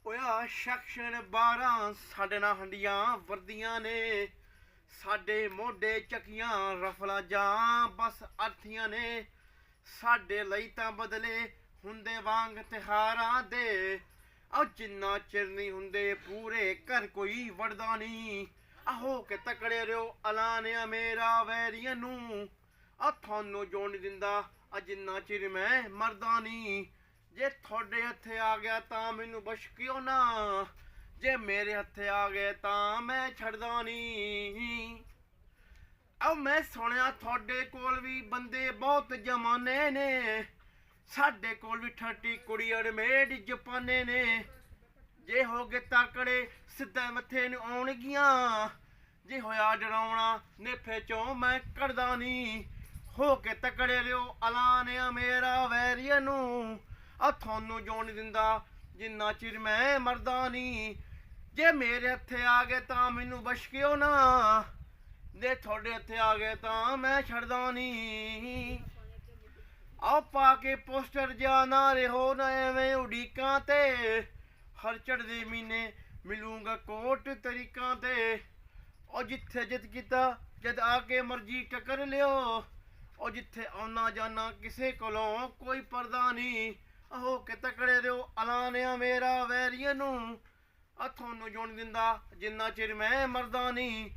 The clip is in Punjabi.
ਹੋਇਆ ਸੈਕਸ਼ਨ 12 ਸਾਡੇ ਨਾਲ ਹੰਡੀਆਂ ਵਰਦੀਆਂ ਨੇ, ਸਾਡੇ ਮੋਢੇ ਚੱਕੀਆਂ ਰਫਲਾ ਜਾਂ ਬਸ ਅਰਥੀਆਂ ਨੇ। ਸਾਡੇ ਲਈ ਤਾਂ ਬਦਲੇ ਹੁੰਦੇ ਵਾਂਗ ਤਿਹਾਰਾਂ ਦੇ, ਆ ਜਿੰਨਾ ਚਿਰ ਨਹੀਂ ਹੁੰਦੇ ਪੂਰੇ ਘਰ ਕੋਈ ਵੜਦਾ ਨਹੀਂ। ਆਹੋ ਕੇ ਤਕੜੇ ਰਿਓ ਐਲਾਨਿਆ ਮੇਰਾ ਵੈਰੀਆਂ ਨੂੰ, ਆ ਤੁਹਾਨੂੰ ਜੋਣ ਨਹੀਂ ਦਿੰਦਾ ਆ ਜਿੰਨਾ ਚਿਰ ਮੈਂ ਮਰਦਾ ਨਹੀਂ। ਜੇ ਤੁਹਾਡੇ ਹੱਥੇ ਆ ਗਿਆ ਤਾਂ ਮੈਨੂੰ ਬਸ਼ਕਿਓ ਨਾ, ਜੇ ਮੇਰੇ ਹੱਥੇ ਆ ਗਏ ਤਾਂ ਮੈਂ ਛੱਡਦਾ ਨਹੀਂ। ਆ ਮੈਂ ਸੁਣਿਆ ਤੁਹਾਡੇ ਕੋਲ ਵੀ ਬੰਦੇ ਬਹੁਤ ਜਮਾਨੇ ਨੇ, ਸਾਡੇ ਕੋਲ ਵੀ 30 ਕੁੜੀ ਅੜਮੇਡ ਜਪਾਨੇ ਨੇ। ਜੇ ਹੋ ਗਏ ਤਾਕੜੇ ਸਿੱਧਾ ਮੱਥੇ ਨੂੰ ਆਉਣਗੀਆਂ, ਜੇ ਹੋਇਆ ਡਰਾਉਣਾ ਨੇਫੇ ਚੋਂ ਮੈਂ ਕੱਢਦਾ ਨਹੀਂ। ਹੋ ਕੇ ਤਕੜੇ ਰਿਓ ਐਲਾਨਿਆ ਮੇਰਾ ਵੈਰੀਆਂ ਨੂੰ, ਆ ਤੁਹਾਨੂੰ ਜੋਣ ਨਹੀਂ ਦਿੰਦਾ ਜਿੰਨਾ ਚਿਰ ਮੈਂ ਮਰਦਾ ਨਹੀਂ। ਜੇ ਮੇਰੇ ਹੱਥੇ ਆ ਗਏ ਤਾਂ ਮੈਨੂੰ ਬਸ਼ਕਿਓ ਨਾ, ਜੇ ਤੁਹਾਡੇ ਹੱਥੇ ਆ ਗਏ ਤਾਂ ਮੈਂ ਛੱਡਦਾ ਨਹੀਂ। ਆਓ ਪਾ ਕੇ ਪੋਸਟਰ ਜਾ ਨਾ ਰਹੋ ਨਾ ਐਵੇਂ ਉਡੀਕਾਂ ਤੇ, ਹਰ ਚੜ੍ਹਦੇ ਮਹੀਨੇ ਮਿਲੂੰਗਾ ਕੋਟ ਤਰੀਕਾਂ ਤੇ। ਉਹ ਜਿੱਥੇ ਜਿੱਤ ਕੀਤਾ ਜਦ ਆ ਕੇ ਮਰਜ਼ੀ ਟੱਕਰ ਲਿਓ, ਉਹ ਜਿੱਥੇ ਆਉਣਾ ਜਾਣਾ ਕਿਸੇ ਕੋਲੋਂ ਕੋਈ ਪਰਦਾ ਨਹੀਂ। ਆਹੋ ਕੇ ਤਕੜੇ ਰਿਓ ਐਲਾਨਿਆ ਮੇਰਾ ਵੈਰੀਆਂ ਨੂੰ, ਆ ਤੁਹਾਨੂੰ ਜੋਣ ਦਿੰਦਾ ਜਿੰਨਾ ਚਿਰ ਮੈਂ ਮਰਦਾ ਨਹੀਂ।